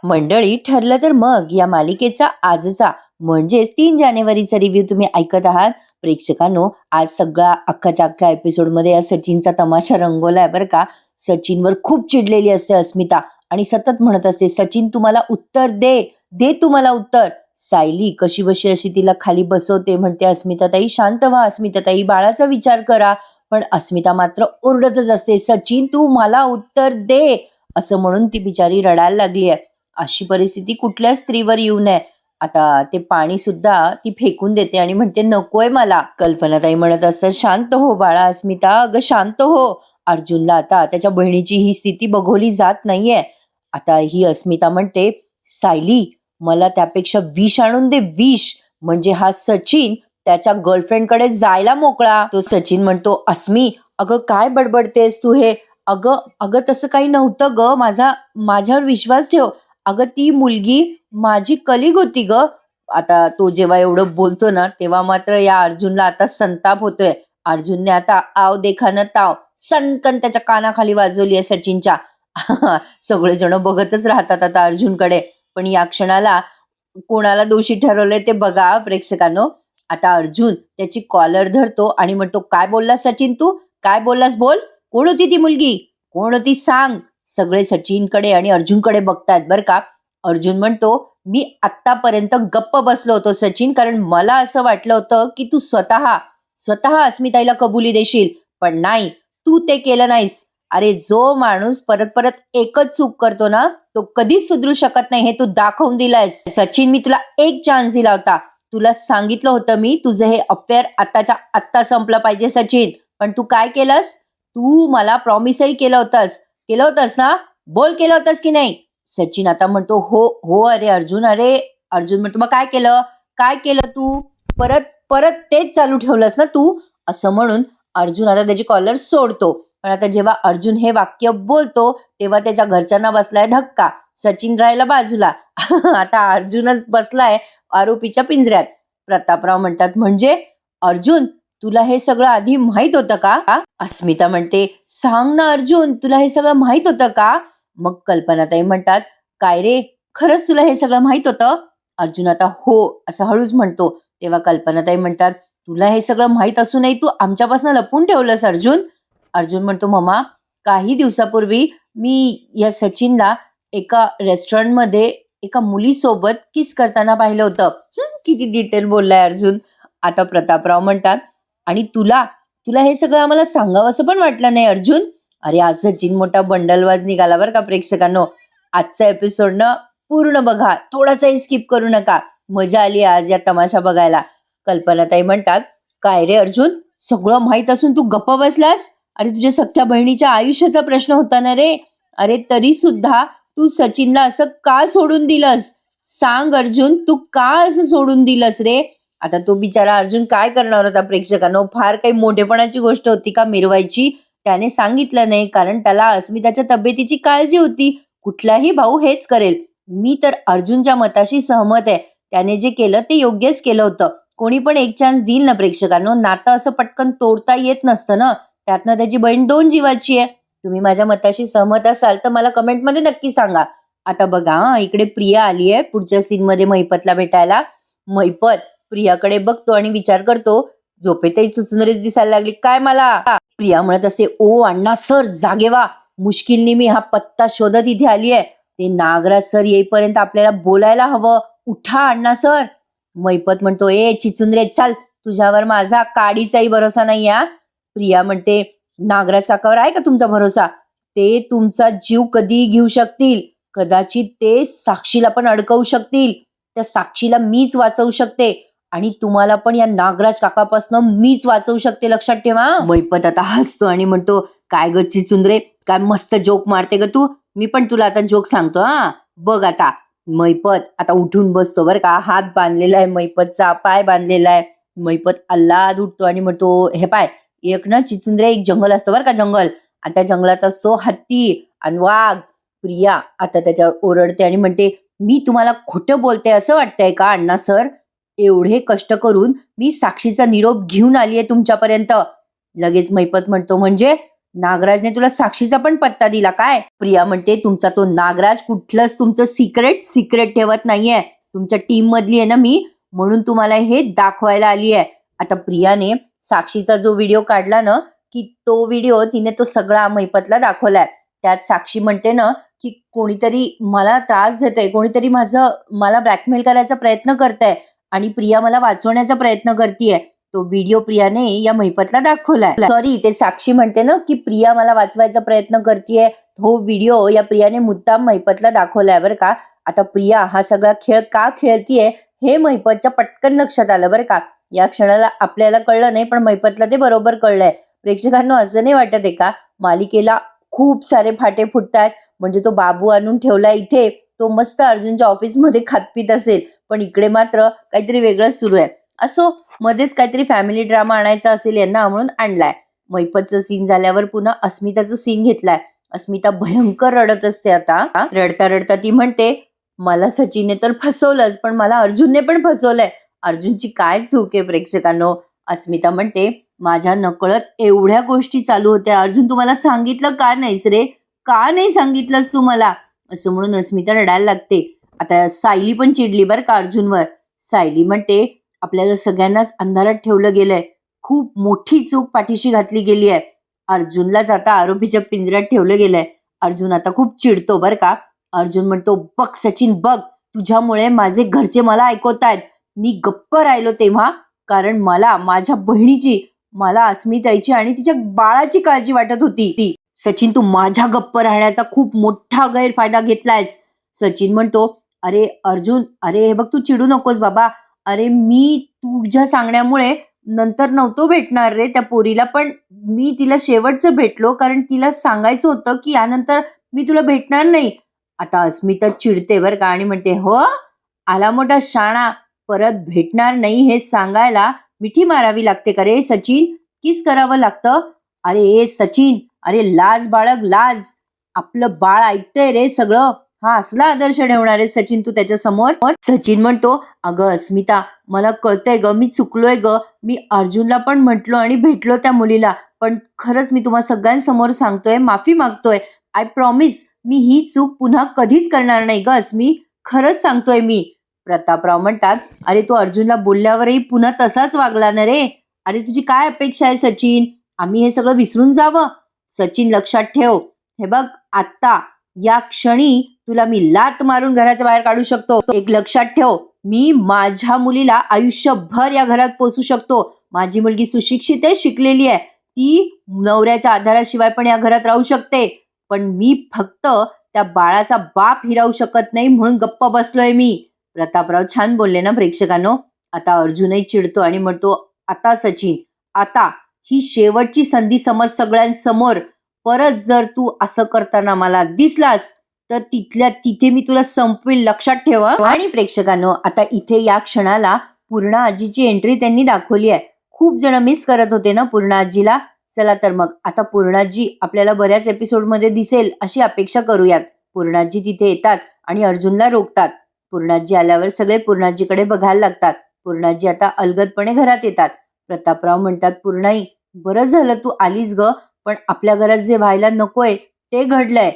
मंडळी, ठरलं तर मग या मालिकेचा आजचा म्हणजेच 3 जानेवारीचा रिव्ह्यू तुम्ही ऐकत आहात. प्रेक्षकांनो, आज सगळा अख्खाच्या अख्खा एपिसोडमध्ये या सचिनचा तमाशा रंगवलाय बरं का. सचिनवर खूप चिडलेली असते अस्मिता आणि सतत म्हणत असते, सचिन तुम्हाला उत्तर दे, दे तुम्हाला उत्तर. सायली कशी बशी अशी तिला खाली बसवते, म्हणते अस्मिताताई शांत व्हा, अस्मिताताई बाळाचा विचार करा. पण अस्मिता मात्र ओरडतच असते, सचिन तू मला उत्तर दे, असं म्हणून ती बिचारी रडायला लागली आहे. अशी परिस्थिती कुठल्या स्त्रीवर येऊ नये. आता ते पाणी सुद्धा ती फेकून देते आणि म्हणते नकोय मला. कल्पनाताई म्हणत असतात, शांत हो बाळा अस्मिता, अगं शांत हो. अर्जुनला आता त्याच्या बहिणीची ही स्थिती बघवली जात नाहीये. आता ही अस्मिता म्हणते, सायली मला त्यापेक्षा विष आणून दे, विष, म्हणजे हा सचिन त्याच्या गर्लफ्रेंडकडे जायला मोकळा. तो सचिन म्हणतो, अस्मी अगं काय बडबडतेस तू हे, अगं अगं तसं काही नव्हतं ग, माझ्यावर विश्वास ठेव, अगं ती मुलगी माझी कलिग होती ग. आता तो जेव्हा एवढं बोलतो ना, तेव्हा मात्र या अर्जुनला आता संताप होतोय. अर्जुनने आता आव देखानं ताव सनकन त्याच्या कानाखाली वाजवली आहे सचिनच्या. सगळेजण बघतच राहतात आता अर्जुनकडे. पण या क्षणाला कोणाला दोषी ठरवलंय ते बघा प्रेक्षकांनो. आता अर्जुन त्याची कॉलर धरतो आणि म्हणतो, काय बोललास सचिन तू, काय बोललास बोल, कोण होती ती मुलगी, कोण होती सांग. सगळे सचिनकडे आणि अर्जुनकडे बघतायत बरं का. अर्जुन म्हणतो, मी आत्तापर्यंत गप्प बसलो होतो सचिन, कारण मला असं वाटलं होतं की तू स्वतः अस्मिताईला कबुली देशील, पण नाही, तू ते केलं नाहीस. अरे जो माणूस परत परत एकच चूक करतो ना, तो कधीच सुधरू शकत नाही, हे तू दाखवून दिलायस. सचिन मी तुला एक चान्स दिला होता, तुला सांगितलं होतं मी तुझं हे अफेअर आत्ताच्या आत्ता संपलं पाहिजे सचिन, पण तू काय केलंस, तू मला प्रॉमिसही केलं होतंस ना, बोल केलं होतंस की नाही. सचिन आता म्हणतो, हो हो अरे अर्जुन, अर्जुन म्हणतो, मग काय केलं तू, परत परत तेच चालू ठेवलंस ना तू, असं म्हणून अर्जुन आता त्याची कॉलर सोडतो. पण आता जेव्हा अर्जुन हे वाक्य बोलतो तेव्हा त्याच्या घरच्यांना बसलाय धक्का. सचिन राहिला बाजूला. आता अर्जुनच बसलाय आरोपीच्या पिंजऱ्यात. प्रतापराव म्हणतात, म्हणजे अर्जुन तुला हे सगळं आधी माहित होतं का. अस्मिता म्हणते, सांग ना अर्जुन, तुला हे सगळं माहित होतं का. मग कल्पनाताई म्हणतात, काय रे खरंच तुला हे सगळं माहित होतं. अर्जुन आता हो असं हळूच म्हणतो. तेव्हा कल्पनाताई म्हणतात, तुला हे सगळं माहित असूनही तू आमच्यापासून लपून ठेवलंस अर्जुन. अर्जुन म्हणतो, मम्मा काही दिवसापूर्वी मी या सचिनला एका रेस्टॉरंटमध्ये एका मुलीसोबत किस करताना पाहिलं होतं. किती डिटेल बोललाय अर्जुन. आता प्रतापराव म्हणतात, आणि तुला हे सगळं आम्हाला सांगावं असं पण वाटलं नाही अर्जुन. अरे आज सचिन मोठा बंडलवाज निघाला बरं का प्रेक्षकांनो. आजचा एपिसोड ना पूर्ण बघा, थोडासाही स्किप करू नका. मजा आली आज या तमाशा बघायला. कल्पनाताई म्हणतात, काय रे अर्जुन, सगळं माहित असून तू गप्प बसलास. अरे तुझ्या सख्ख्या बहिणीच्या आयुष्याचा प्रश्न होता ना रे. अरे तरी सुद्धा तू सचिनला असं का सोडून दिलंस, सांग अर्जुन, तू का असं सोडून दिलंस रे. आता तो बिचारा अर्जुन काय करणार होता प्रेक्षकांनो, फार काही मोठेपणाची गोष्ट होती का मिरवायची. त्याने सांगितलं नाही कारण त्याला अस्मिताच्या तब्येतीची काळजी होती. कुठलाही भाऊ हेच करेल. मी तर अर्जुनच्या मताशी सहमत आहे. त्याने जे केलं ते योग्यच केलं होतं. कोणी पण एक चान्स देईल ना प्रेक्षकांनो, नातं असं पटकन तोडता येत नसतं ना. त्यातनं त्याची बहीण 2 जीवाची आहे. तुम्ही माझ्या मताशी सहमत असाल तर मला कमेंटमध्ये नक्की सांगा. आता बघा इकडे प्रिया आली आहे पुढच्या सीन मध्ये महिपतला भेटायला. महिपत प्रियाकडे बघतो आणि विचार करतो, झोपेतही चुचुंदरीच दिसायला लागली काय मला. प्रिया म्हणत असते, ओ अण्णा सर जागे व्हा, मुश्किलने मी हा पत्ता शोधत इथे आली आहे. ते नागराज सर येईपर्यंत आपल्याला बोलायला हवं, उठा अण्णा सर. महिपत म्हणतो, ए चिचुंद्रे चाल, तुझ्यावर माझा काडीचाही भरोसा नाही. प्रिया म्हणते, नागराज काकावर आहे का तुमचा भरोसा, ते तुमचा जीव कधी घेऊ शकतील, कदाचित ते साक्षीला पण अडकवू शकतील. त्या साक्षीला मीच वाचवू शकते आणि तुम्हाला पण या नागराज काकापासून मीच वाचवू शकते, लक्षात ठेवा. महिपत आता हसतो आणि म्हणतो, काय ग चिचुंद्रे, काय मस्त जोक मारते ग तू, मी पण तुला आता जोक सांगतो बघ आता. महिपत आता उठून बसतो बरं का, हात बांधलेला आहे महिपतचा, पाय बांधलेला आहे. महिपत अल्लाद उठतो आणि म्हणतो, हे पाय, एक ना चिचुंद्रे एक जंगल असतो बरं का, जंगल, आणि त्या जंगलात असतो हत्ती आणि वाघ. प्रिया आता त्याच्यावर ओरडते आणि म्हणते, मी तुम्हाला खोटं बोलते असं वाटतंय का अण्णा सर, एवढे कष्ट करून मी साक्षीचा निरोप घेऊन आलीये तुमच्यापर्यंत. लगेच महिपत म्हणतो, म्हणजे नागराजने तुला साक्षीचा पण पत्ता दिला काय? प्रिया म्हणते तुमचा तो नागराज कुठलंच तुमचं सिक्रेट ठेवत नाहीये. तुमच्या टीम मधली आहे ना मी, म्हणून तुम्हाला हे दाखवायला आली आहे. आता प्रियाने साक्षीचा जो व्हिडिओ काढला ना, की तो व्हिडिओ तिने तो सगळा महिपतला दाखवलाय. त्यात साक्षी म्हणते ना, की कोणीतरी मला त्रास देतंय, कोणीतरी मला ब्लॅकमेल करायचा प्रयत्न करतंय आणि प्रिया मला वाचवण्याचा प्रयत्न करतीये. तो व्हिडिओ प्रियाने या महिपतला दाखवलाय. सॉरी, ते साक्षी म्हणते ना, की प्रिया मला वाचवायचा प्रयत्न करतीये. तो व्हिडिओ या प्रियाने मुद्दाम महिपतला दाखवलाय बरं का. आता प्रिया हा सगळा खेळ का खेळतीये हे महिपतच्या पटकन लक्षात आलं बरं का. या क्षणाला आपल्याला कळलं नाही, पण महिपतला ते बरोबर कळलंय. प्रेक्षकांना असं नाही वाटत आहे का, मालिकेला खूप सारे फाटे फुटतात. म्हणजे तो बाबू आणून ठेवलाय इथे, तो मस्त अर्जुनच्या ऑफिसमध्ये खातपीत असेल, पण इकडे मात्र काहीतरी वेगळंच सुरू आहे. असो, मध्येच काहीतरी फॅमिली ड्रामा आणायचा असेल यांना म्हणून आणलाय. महिपतचं सीन झाल्यावर पुन्हा अस्मिताचं सीन घेतलाय. अस्मिता भयंकर रडत असते आता. रडता रडता ती म्हणते, मला सचिनने तर फसवलंच, पण मला अर्जुनने पण फसवलंय. अर्जुनची काय चूक आहे प्रेक्षकांनो? अस्मिता म्हणते, माझ्या नकळत एवढ्या गोष्टी चालू होत्या, अर्जुन तुम्हाला सांगितलं का नाहीस रे? का नाही सांगितलंस तू मला? असं म्हणून अस्मिता रडायला लागते. आता सायली पण चिडली बरं का अर्जुनवर. सायली म्हणते, आपल्याला सगळ्यांनाच अंधारात ठेवलं गेलंय, खूप मोठी चूक पाठीशी घातली गेली आहे. अर्जुनलाच आता आरोपीच्या पिंजऱ्यात ठेवलं गेलंय. अर्जुन आता खूप चिडतो बरं का. अर्जुन म्हणतो, बघ सचिन बघ, तुझ्यामुळे माझे घरचे मला ऐकवतायत. मी गप्प राहिलो तेव्हा, कारण मला माझ्या बहिणीची, मला अस्मिताची आणि तिच्या बाळाची काळजी वाटत होती. सचिन, तू माझ्या गप्प राहण्याचा खूप मोठा गैरफायदा घेतलायस. सचिन म्हणतो, अरे अर्जुन, अरे हे बघ, तू चिडू नकोस बाबा. अरे मी तुझ्या सांगण्यामुळे नंतर नव्हतो भेटणार रे त्या पोरीला, पण मी तिला शेवटचं भेटलो, कारण तिला सांगायचं होतं की यानंतर मी तुला भेटणार नाही. आता अस्मिता चिडते बरं का आणि म्हणते, हो, आला मोठा शाणा, परत भेटणार नाही हे सांगायला मिठी मारावी लागते का रे सचिन? किस करावं लागतं? अरे सचिन, अरे लाज बाळग लाज. आपलं बाळ ऐकतंय रे सगळं. हा असला आदर्श ठेवणार आहे सचिन तू त्याच्या समोर? सचिन म्हणतो, अगं अस्मिता, मला कळतंय ग, मी चुकलोय ग. मी अर्जुनला पण म्हटलो आणि भेटलो त्या मुलीला, पण खरंच मी तुम्हा सगळ्यांसमोर सांगतोय, माफी मागतोय. आय प्रॉमिस, मी ही चूक पुन्हा कधीच करणार नाही ग अस्मी, खरंच सांगतोय मी. प्रतापराव म्हणतात, अरे तू अर्जुनला बोलल्यावरही पुन्हा तसाच वागला ना रे. अरे तुझी काय अपेक्षा आहे सचिन? आम्ही हे सगळं विसरून जावं? सचिन लक्षात ठेव, हे बघ, आत्ता या क्षणी तुला मी लात मारून घराच्या बाहेर काढू शकतो. एक लक्षात ठेव, मी माझ्या मुलीला आयुष्यभर या घरात पोसू शकतो. माझी मुलगी सुशिक्षित आहे, शिकलेली आहे, ती नवऱ्याच्या आधाराशिवाय पण या घरात राहू शकते. पण मी फक्त त्या बाळाचा बाप हिरावू शकत नाही, म्हणून गप्प बसलोय मी. प्रतापराव छान बोलले ना प्रेक्षकांनो. आता अर्जुनही चिडतो आणि म्हणतो, आता सचिन, आता ही शेवटची संधी समज सगळ्यांसमोर. परत जर तू असं करताना मला दिसलास तर तिथल्या तिथे मी तुला संपवेल, लक्षात ठेवा. आणि प्रेक्षकांनो, आता इथे या क्षणाला पूर्णा आजीची एंट्री त्यांनी दाखवली आहे. खूप जण मिस करत होते ना पूर्णा आजीला. चला तर मग आता पूर्णाजी आपल्याला बऱ्याच एपिसोडमध्ये दिसेल अशी अपेक्षा करूयात. पूर्णाजी तिथे येतात आणि अर्जुनला रोखतात. पूर्णाजी आल्यावर सगळे पूर्णाजीकडे बघायला लागतात. पूर्णाजी आता अलगदपणे घरात येतात. प्रतापराव म्हणतात, पूर्णाई, बरं झालं तू आलीस ग, पण आपल्या घरात जे व्हायला नकोय ते घडलंय.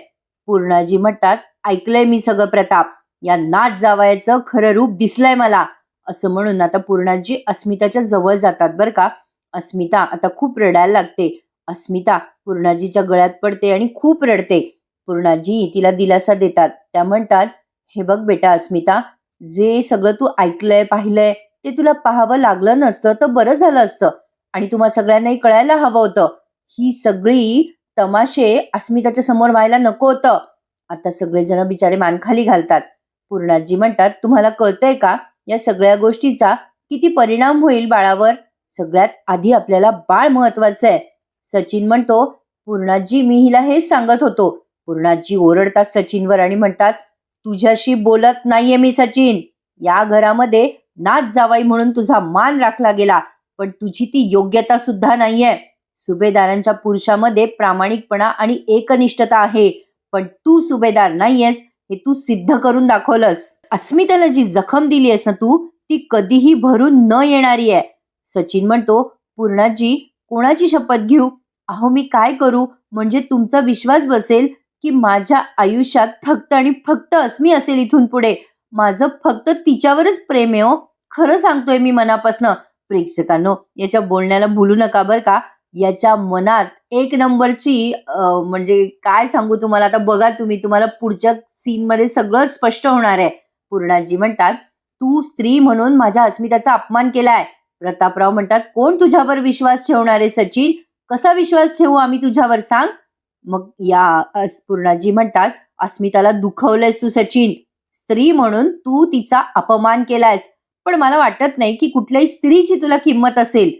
पूर्णाजी म्हणतात, ऐकलंय मी सगळं प्रताप, या नाच जावयाचं खरं रूप दिसलंय मला. असं म्हणून आता पूर्णाजी अस्मिताच्या जवळ जातात बरं का. अस्मिता आता खूप रडायला लागते. अस्मिता पूर्णाजीच्या गळ्यात पडते आणि खूप रडते. पूर्णाजी तिला दिलासा देतात. त्या म्हणतात, हे बघ बेटा अस्मिता, जे सगळं तू ऐकलंय पाहिलंय ते तुला पाहावं लागलं नसतं तर बरं झालं असतं, आणि तुम्हा सगळ्यांनाही कळायला हवं होतं. ही सगळी तमाशे अस्मिताच्या समोर व्हायला नको होतं. आता सगळेजण बिचारे मान खाली घालतात. पूर्णाजी म्हणतात, तुम्हाला कळतंय का या सगळ्या गोष्टीचा किती परिणाम होईल बाळावर? सगळ्यात आधी आपल्याला बाळ महत्वाचं आहे. सचिन म्हणतो, पूर्णाजी, मी हिला हेच सांगत होतो. पूर्णाजी ओरडतात सचिनवर आणि म्हणतात, तुझ्याशी बोलत नाहीये मी सचिन. या घरामध्ये नाच जावाई म्हणून तुझा मान राखला गेला, पण तुझी ती योग्यता सुद्धा नाहीये. सुभेदारांच्या पुरुषामध्ये प्रामाणिकपणा आणि एकनिष्ठता आहे, पण तू सुभेदार नाहीयेस हे तू सिद्ध करून दाखवलंस. अस्मिताला जी जखम दिली आहेस ना तू, ती कधीही भरून न येणारी आहे. सचिन म्हणतो, पूर्णाजी, कोणाची शपथ घेऊ? अहो मी काय करू, म्हणजे तुमचा विश्वास बसेल की माझ्या आयुष्यात फक्त आणि फक्त अस्मी असेल इथून पुढे. माझं फक्त तिच्यावरच प्रेम आहे हो. खरं सांगतोय मी मनापासनं. प्रेक्षकांनो, याच्या बोलण्याला भुलू नका बरं का. याच्या मनात एक नंबरची म्हणजे काय सांगू तुम्हाला, आता बघा तुम्ही, तुम्हाला पुढच्या सीनमध्ये सगळं स्पष्ट होणार आहे. पूर्णाजी म्हणतात, तू स्त्री म्हणून माझ्या अस्मिताचा अपमान केलाय. प्रतापराव म्हणतात, कोण तुझ्यावर विश्वास ठेवणार आहे सचिन? कसा विश्वास ठेवू आम्ही तुझ्यावर, सांग? मग पूर्णाजी म्हणतात, अस्मिताला दुखवलंयस तू सचिन. स्त्री म्हणून तू तिचा अपमान केलायस. पण मला वाटत नाही की कुठल्याही स्त्रीची तुला किंमत असेल.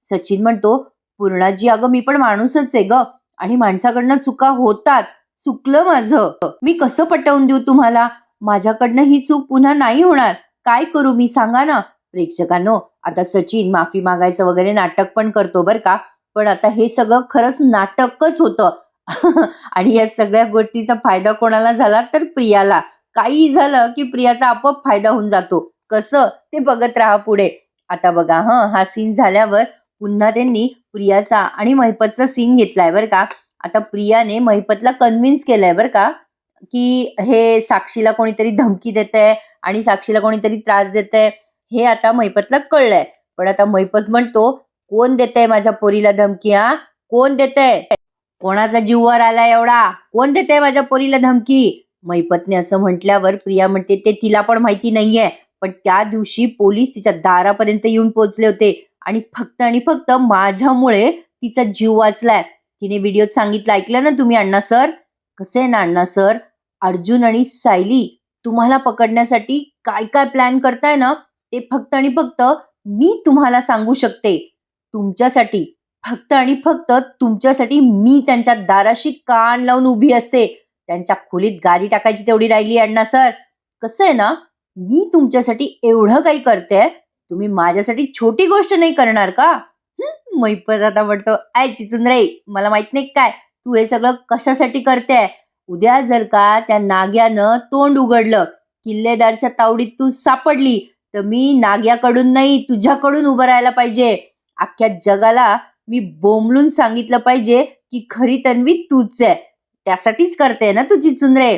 सचिन म्हणतो, पूर्णाजी अगं मी पण माणूसच आहे ग, आणि माणसाकडनं चुका होतात. चुकलं माझं. मी कसं पटवून देऊ तुम्हाला? माझ्याकडनं ही चूक पुन्हा नाही होणार. काय करू मी, सांगा ना? प्रेक्षकांनो, आता सचिन माफी मागायचं वगैरे नाटक पण करतो बरं का. पण आता हे सगळं खरंच नाटकच होतं. आणि या सगळ्या गोष्टीचा फायदा कोणाला झाला तर प्रियाला. काही झालं की प्रियाचा आपोआप फायदा होऊन जातो. कसं ते बघत राहा पुढे. आता बघा, हा सीन झाल्यावर पुन्हा त्यांनी प्रियाचा आणि महिपतचा सीन घेतलाय बरं का. आता प्रियाने महिपतला कन्व्हिन्स केलंय बरं का, की हे साक्षीला कोणीतरी धमकी देतंय आणि साक्षीला कोणीतरी त्रास देतंय, हे आता महिपतला कळलंय. पण आता महिपत म्हणतो, कोण देतंय माझ्या पोरीला धमकी? कोण देतंय? कोणाचा जीववर आला एवढा? कोण देतंय माझ्या पोरीला धमकी? महिपतने असं म्हटल्यावर प्रिया म्हणते, ते तिला पण माहिती नाहीये. पण त्या दिवशी पोलीस तिच्या दारापर्यंत येऊन पोहोचले होते आणि फक्त माझ्यामुळे तिचा जीव वाचलाय. तिने व्हिडिओत सांगितलं, ऐकलं ना तुम्ही अण्णा सर? कसं आहे ना अण्णा सर, अर्जुन आणि सायली तुम्हाला पकडण्यासाठी काय काय प्लॅन करताय ना, ते फक्त आणि फक्त मी तुम्हाला सांगू शकते. तुमच्यासाठी, फक्त आणि फक्त तुमच्यासाठी मी त्यांच्या दाराशी कान लावून उभी असते. त्यांच्या खोलीत गादी टाकायची तेवढी राहिली अण्णा सर. कसं आहे ना, मी तुमच्यासाठी एवढं काही करते, तुम्ही माझ्यासाठी छोटी गोष्ट नाही करणार का? मैपत आता म्हणतो, आय चिचुंद्रे, मला माहित नाही काय तू हे सगळं कशासाठी करते. उद्या जर का त्या नाग्यानं तोंड उघडलं, किल्लेदारच्या तावडीत तू सापडली, तर मी नाग्याकडून नाही तुझ्याकडून उभं राहायला पाहिजे. अख्ख्या जगाला मी बोंबलून सांगितलं पाहिजे की खरी तन्वी तूच आहे. त्यासाठीच करते ना तू चिचुंद्रे.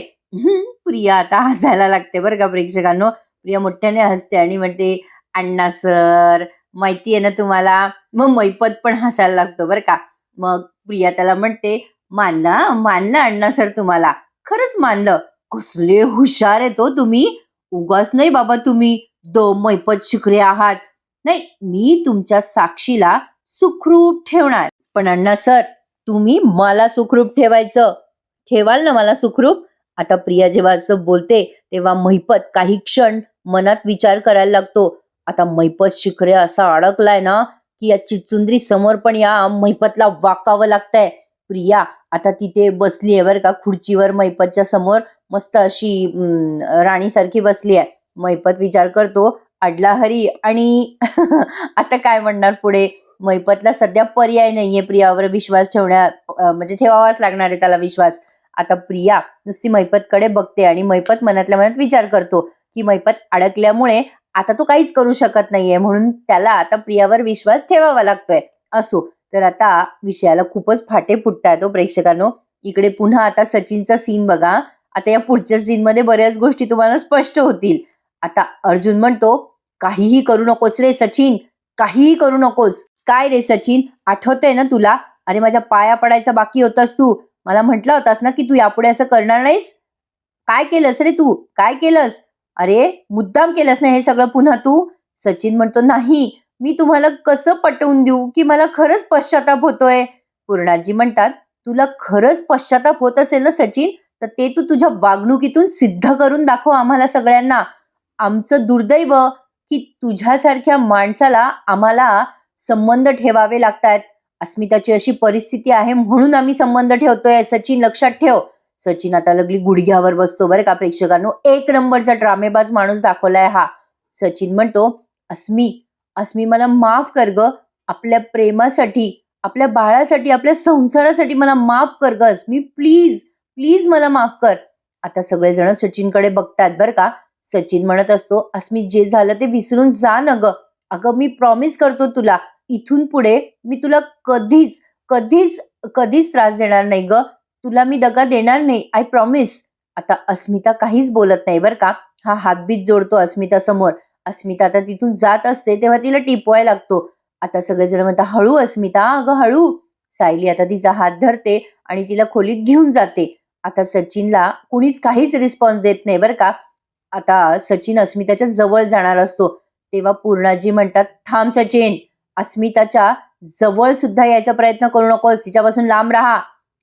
प्रिया आता हसायला लागते बरं का प्रेक्षकांनो. प्रिया मोठ्याने हसते आणि म्हणते, अण्णा सर माहिती आहे ना तुम्हाला. मग मैपत पण हसायला लागतो बरं का. मग प्रिया त्याला म्हणते, मानलं अण्णा सर तुम्हाला, खरंच मानलं. कसले हुशार आहे तो तुम्ही. उगाच नाही बाबा तुम्ही मैपत शिकरे आहात. नाही, मी तुमच्या साक्षीला सुखरूप ठेवणार. पण अण्णा सर, तुम्ही मला सुखरूप ठेवाल ना मला सुखरूप? आता प्रिया जेव्हा असं बोलते तेव्हा महिपत काही क्षण मनात विचार करायला लागतो. आता महिपत शिखरे असा अडकलाय ना की या चिचुंद्री समोर पण या महिपतला वाकावं लागतंय. प्रिया आता तिथे बसली आहे बरं का, खुर्चीवर महिपतच्या समोर मस्त अशी राणीसारखी बसली आहे. महिपत विचार करतो, अडला हरी. आणि आता काय म्हणणार पुढे? महिपतला सध्या पर्याय नाहीये प्रियावर विश्वास म्हणजे ठेवावाच लागणार आहे त्याला विश्वास. आता प्रिया नुसती महिपतकडे बघते आणि महिपत मनातल्या मनात विचार करतो की महिपत अडकल्यामुळे आता तो काहीच करू शकत नाहीये, म्हणून त्याला आता प्रियावर विश्वास ठेवावा लागतोय. असो, तर आता विषयाला खूपच फाटे फुटतायत प्रेक्षकांनो. इकडे पुन्हा आता सचिनचा सीन बघा. आता या पुढच्या सीन मध्ये बऱ्याच गोष्टी तुम्हाला स्पष्ट होतील. आता अर्जुन म्हणतो, काहीही करू नकोस रे सचिन, काहीही करू नकोस. काय रे सचिन, आठवतंय ना तुला? अरे माझ्या पाया पडायचा बाकी होतास तू. मला म्हटलं होतास ना की तू यापुढे असं करणार नाहीस. काय केलंस रे तू? काय केलंस? अरे मुद्दाम केलंस ना हे सगळं पुन्हा तू? सचिन म्हणतो, नाही, मी तुम्हाला कसं पटवून देऊ की मला खरंच पश्चाताप होतोय. पूर्णाजी म्हणतात, तुला खरंच पश्चाताप होत असेल ना सचिन, तर ते तू तुझ्या वागणुकीतून सिद्ध करून दाखव आम्हाला सगळ्यांना. आमचं दुर्दैव की तुझ्यासारख्या माणसाला आम्हाला संबंध ठेवावे लागतात. अस्मिताची अशी परिस्थिती आहे म्हणून आम्ही संबंध ठेवतोय. सचिन लक्षात ठेव. सचिन आता लगली गुडघ्यावर बसतो बरं का प्रेक्षकांनो. एक नंबरचा ड्रामेबाज माणूस दाखवलाय हा. सचिन म्हणतो, अस्मी मला माफ कर ग. आपल्या प्रेमासाठी, आपल्या बाळासाठी, आपल्या संसारासाठी मला माफ कर ग अस्मी, प्लीज प्लीज मला माफ कर. आता सगळेजण सचिनकडे बघतात बरं का. सचिन म्हणत असतो, अस्मी जे झालं ते विसरून जा ना ग. अगं मी प्रॉमिस करतो तुला, इथून पुढे मी तुला कधीच कधीच कधीच त्रास देणार नाही ग, तुला मी दगा देणार नाही, आय प्रॉमिस. आता अस्मिता काहीच बोलत नाही बरं का. हा हातबीत जोडतो अस्मिता समोर. अस्मिता आता तिथून जात असते तेव्हा तिला टिपवायला लागतो. आता सगळेजण म्हणतात, हळू अस्मिता, अगं हळू. सायली आता तिचा हात धरते आणि तिला खोलीत घेऊन जाते. आता सचिनला कुणीच काहीच रिस्पॉन्स देत नाही बरं का. आता सचिन अस्मिताच्या जवळ जाणार असतो तेव्हा पूर्णाजी म्हणतात, थांब सचिन, अस्मिताच्या जवळ सुद्धा यायचा प्रयत्न करू नकोस, तिच्यापासून लांब राहा.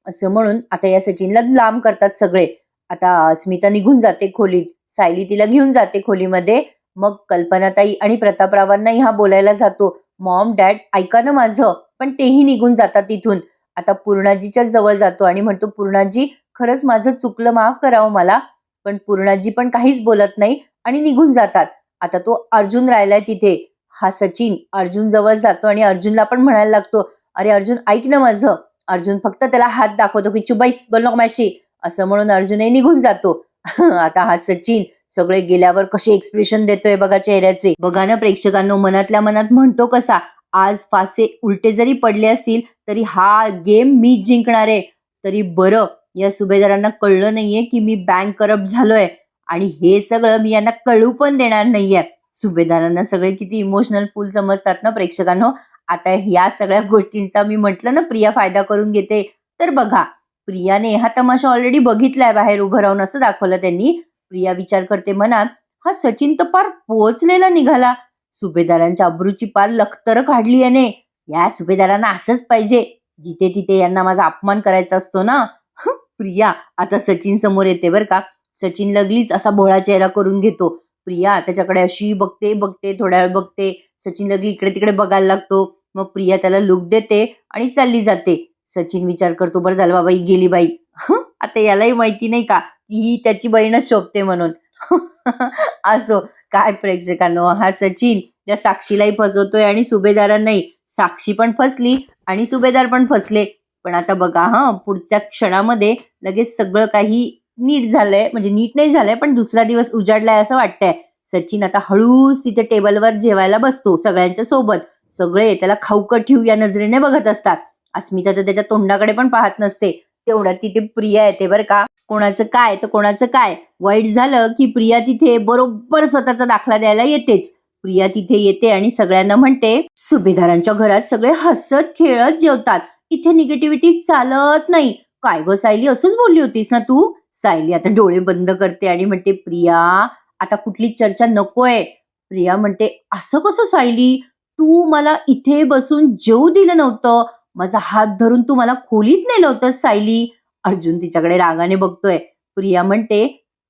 असं म्हणून आता या सचिनला लांब करतात सगळे. आता अस्मिता निघून जाते खोलीत. सायली तिला घेऊन जाते खोलीमध्ये. मग कल्पनाताई आणि प्रतापरावांनाही हा बोलायला जातो, मॉम डॅड ऐका ना माझं, पण तेही निघून जातात तिथून. आता पूर्णाजीच्या जवळ जातो आणि म्हणतो, पूर्णाजी खरंच माझं चुकलं, माफ करावं मला. पण पूर्णाजी पण काहीच बोलत नाही आणि निघून जातात. आता तो अर्जुन राहिलाय तिथे. हा सचिन अर्जुन जवळ जातो आणि अर्जुनला पण म्हणायला लागतो, अरे अर्जुन ऐक ना माझं. अर्जुन फक्त त्याला हात दाखवतो की चुबाईस बोल नको माझी, असं म्हणून अर्जुनही निघून जातो. आता हा सचिन सगळे गेल्यावर कसे एक्सप्रेशन देतोय बघा चेहऱ्याचे. बघा ना प्रेक्षकांनो, मनातल्या मनात म्हणतो कसा, आज फासे उलटे जरी पडले असतील तरी हा गेम मीच जिंकणार आहे. तरी बरं या सुभेदारांना कळलं नाहीये की मी बँक करप्ट झालोय आणि हे सगळं मी यांना कळू पण देणार नाहीये. सुभेदारांना सगळे किती इमोशनल फुल समजतात ना प्रेक्षकांनो. आता या सगळ्या गोष्टींचा मी म्हटलं ना प्रिया फायदा करून घेते, तर बघा प्रियाने हा तमाशा ऑलरेडी बघितलाय बाहेर उभं राहून, असं दाखवलं त्यांनी. प्रिया विचार करते मनात, हा सचिन तर पार पोचलेला निघाला. सुभेदारांच्या अब्रूची पार लखतर काढली याने. या सुभेदारांना असंच पाहिजे, जिथे तिथे यांना माझा अपमान करायचा असतो ना. प्रिया आता सचिन समोर येते बरं का. सचिन लगलीच असा भोळा चेहरा करून घेतो. प्रिया त्याच्याकडे अशी बघते बघते, थोड्या वेळ बघते. सचिन लगली इकडे तिकडे बघायला लागतो. मग प्रिया त्याला लुक देते आणि चालली जाते. सचिन विचार करतो, बरं झालं बाबा ही गेली बाई. आता यालाही माहिती नाही का की ही त्याची बहीणच शोभते म्हणून. असो काय प्रेक्षकांनो, हा सचिन त्या साक्षीलाही फसवतोय आणि सुभेदारांनाही. साक्षी पण फसली आणि सुभेदार पण फसले. पण आता बघा पुढच्या क्षणामध्ये लगेच सगळं काही नीट झालंय, म्हणजे नीट नाही झालंय पण दुसरा दिवस उजाडलाय असं वाटतंय. सचिन आता हळूच तिथे टेबलवर जेवायला बसतो सगळ्यांच्या सोबत. सगळे त्याला खाऊकट ठेवू या नजरेने बघत असतात. अस्मिता तर त्याच्या तोंडाकडे पण पाहत नसते. तेवढ्यात तिथे प्रिया येते बरं का. कोणाचं काय तर कोणाचं काय, वाईट झालं की प्रिया तिथे बरोबर स्वतःचा दाखला द्यायला येतेच. प्रिया तिथे येते आणि सगळ्यांना म्हणते, सुभेदारांच्या घरात सगळे हसत खेळत जेवतात, इथे निगेटिव्हिटी चालत नाही. काय गो सायली, असंच बोलली होतीस ना तू. सायली आता डोळे बंद करते आणि म्हणते, प्रिया आता कुठली चर्चा नकोय. प्रिया म्हणते, असं कसं सायली, तू मला इथे बसून जेवू दिलं नव्हतं, माझा हात धरून तू मला खोलीत नेलं होतंस सायली. अर्जुन तिच्याकडे रागाने बघतोय. प्रिया म्हणते,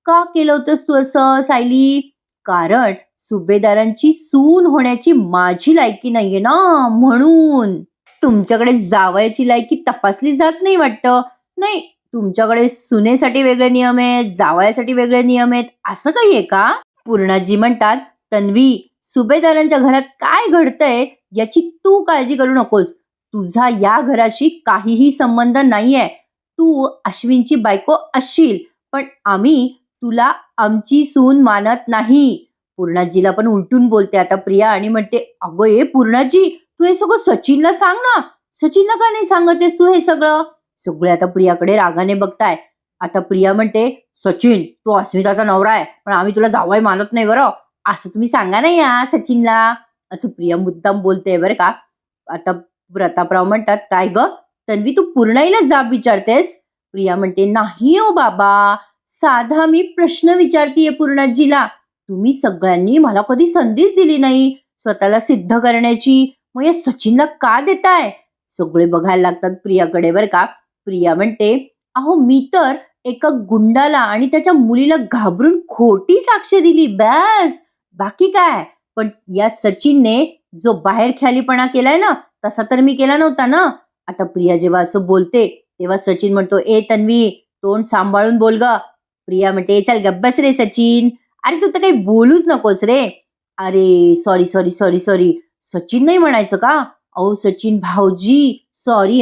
का केलं होतंस तू असं सायली. कारण सुभेदारांची सून होण्याची माझी लायकी नाहीये ना, म्हणून. तुमच्याकडे जावयाची लायकी तपासली जात नाही वाटतं. नाही, तुमच्याकडे सुनेसाठी वेगळे नियम आहेत, जावयासाठी वेगळे नियम आहेत, असं काही आहे का. पूर्णाजी म्हणतात, तन्वी सुभेदारांच्या घरात काय घडतंय याची तू काळजी करू नकोस. तुझा या घराशी काहीही संबंध नाहीये. तू अश्विनची बायको असशील पण आम्ही तुला आमची सून मानत नाही. पूर्णाजीला पण उलटून बोलते आता प्रिया आणि म्हणते, अगं ए पूर्णाजी, तू हे सगळं सचिनला सांग ना. सचिनला का नाही सांगतेस तू हे सगळं. सगळे आता प्रियाकडे रागाने बघताय. आता प्रिया म्हणते, सचिन तू अस्मिताचा नवरा आहे पण आम्ही तुला जावई मानत नाही बरं, असं तुम्ही सांगा ना या सचिनला. असं प्रिया मुद्दाम बोलते बरं का. आता प्रतापराव म्हणतात, काय ग तन्वी, तू पूर्णाईला जाब विचारतेस. प्रिया म्हणते, नाही हो बाबा, साधा मी प्रश्न विचारतीये पूर्णाजीला. तुम्ही सगळ्यांनी मला कधी संधीच दिली नाही स्वतःला सिद्ध करण्याची, मग या सचिनला का देताय. सगळे बघायला लागतात प्रियाकडे बरं का. प्रिया म्हणते, अहो मी तर एका गुंडाला आणि त्याच्या मुलीला घाबरून खोटी साक्ष दिली, बस बाकी काय. पण या सचिनने जो बाहेर ख्यालीपणा केलाय ना, तसा तर मी केला नव्हता ना. आता प्रिया जेव्हा असं बोलते तेव्हा सचिन म्हणतो, ए तन्वी तोंड सांभाळून बोल ग. प्रिया म्हणते, चल गब्बस रे सचिन, अरे तू तर काही बोलूच नकोस रे. अरे sorry sorry sorry sorry, Sachin नाही म्हणायचं का. अहो सचिन भाऊजी सॉरी.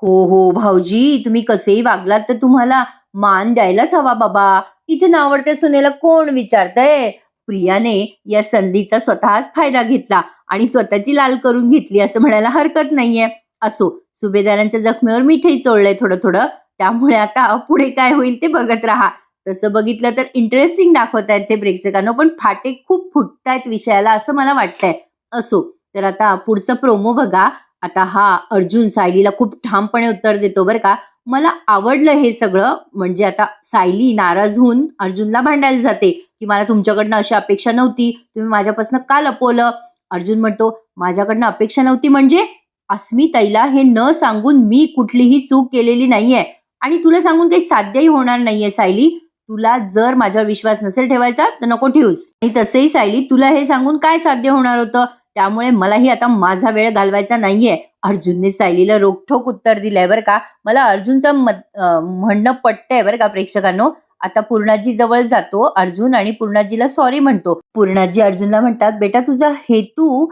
हो हो भाऊजी, तुम्ही कसेही वागलात तर तुम्हाला मान द्यायलाच हवा बाबा, इथे नावडत्या सुनेला कोण विचारतंय. प्रियाने या संधीचा स्वतःच फायदा घेतला आणि स्वतःची लाल करून घेतली असं म्हणायला हरकत नाहीये. असो, सुभेदारांच्या जखमेवर मीठही चोळलंय थोडं थोडं. त्यामुळे आता पुढे काय होईल ते बघत राहा. तसं बघितलं तर इंटरेस्टिंग दाखवतायत ते प्रेक्षकांना, पण फाटे खूप फुटतायत विषयाला असं मला वाटतंय. असो, तर आता पुढचं प्रोमो बघा. आता हा अर्जुन सायलीला खूप ठामपणे उत्तर देतो बरं का. मला आवडलं हे सगळं. म्हणजे आता सायली नाराज होऊन अर्जुनला भांडायला जाते की मला तुमच्याकडनं अशी अपेक्षा नव्हती, तुम्ही माझ्यापासून का लपवलं. अर्जुन म्हणतो माझ्याकडनं अपेक्षा नव्हती म्हणजे अस्मिताईला हे न सांगून मी कुठलीही चूक केलेली नाहीये आणि तुला सांगून काही साध्यही होणार नाहीये सायली. तुला जर माझ्यावर विश्वास नसेल ठेवायचा तर नको ठेवूस. आणि तसंही सायली तुला हे सांगून काय साध्य होणार होतं, त्यामुळे मलाही आता माझा वेळ घालवायचा नाहीये. अर्जुनने सायलीला रोखठोक उत्तर दिलंय बरं का. मला अर्जुनचं म्हणणं पटतंय बरं का प्रेक्षकांनो. आता पूर्णाजी जवळ जातो अर्जुन आणि पूर्णाजीला सॉरी म्हणतो. पूर्णाजी अर्जुनला म्हणतात बेटा तुझा हेतू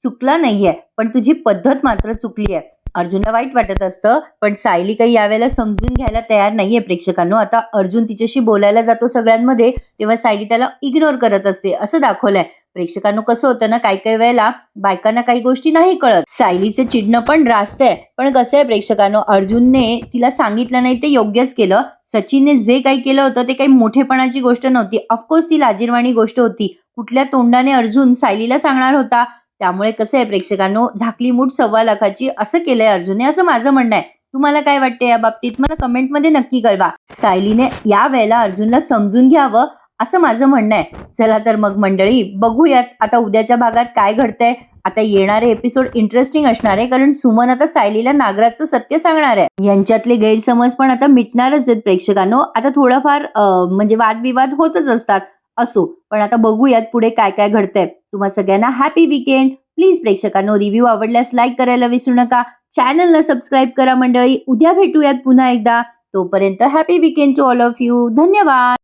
चुकला नाहीये, पण तुझी पद्धत मात्र चुकली आहे. अर्जुनला वाईट वाटत असतं, पण सायली काही यावेळेला समजून घ्यायला तयार नाहीये प्रेक्षकांनो. आता अर्जुन तिच्याशी बोलायला जातो सगळ्यांमध्ये, तेव्हा सायली त्याला इग्नोर करत असते असं दाखवलंय. प्रेक्षकांनो कसं होतं ना, काही वेळेला बायकांना काही गोष्टी नाही कळत. सायलीचं चिडणं पण रास्तंय, पण कसं आहे प्रेक्षकांनो, अर्जुनने तिला सांगितलं नाही ते योग्यच केलं. सचिनने जे काही केलं होतं ते काही मोठेपणाची गोष्ट नव्हती. ऑफकोर्स ती लाजिरवाणी गोष्ट होती. कुठल्या तोंडाने अर्जुन सायलीला सांगणार होता. त्यामुळे कसं आहे प्रेक्षकांनो, झाकली मूठ 1.25 लाखाची असं केलंय अर्जुनने, असं माझं म्हणणं आहे. तुम्हाला काय वाटतं या बाबतीत मला कमेंटमध्ये नक्की कळवा. सायलीने या वेळेला अर्जुनला समजून घ्यावं असं माझं म्हणणं आहे. चला तर मग मंडळी, बघूयात आता उद्याच्या भागात काय घडतंय. आता येणारे एपिसोड इंटरेस्टिंग असणार आहे, कारण सुमन आता सायलीला नागराजचं सत्य सांगणार आहे. यांच्यातले गैरसमज पण आता मिटणारच आहेत प्रेक्षकांनो. आता थोडाफार म्हणजे वादविवाद होतच असतात. असो, पण आता बघूयात पुढे काय काय घडतंय. तुम्हा सगळ्यांना हॅपी वीकेंड. प्लीज प्रेक्षकांनो, रिव्ह्यू आवडल्यास लाईक करायला विसरू नका. चॅनलला सबस्क्राईब करा मंडळी. उद्या भेटूयात पुन्हा एकदा. तोपर्यंत happy weekend to all of you. धन्यवाद.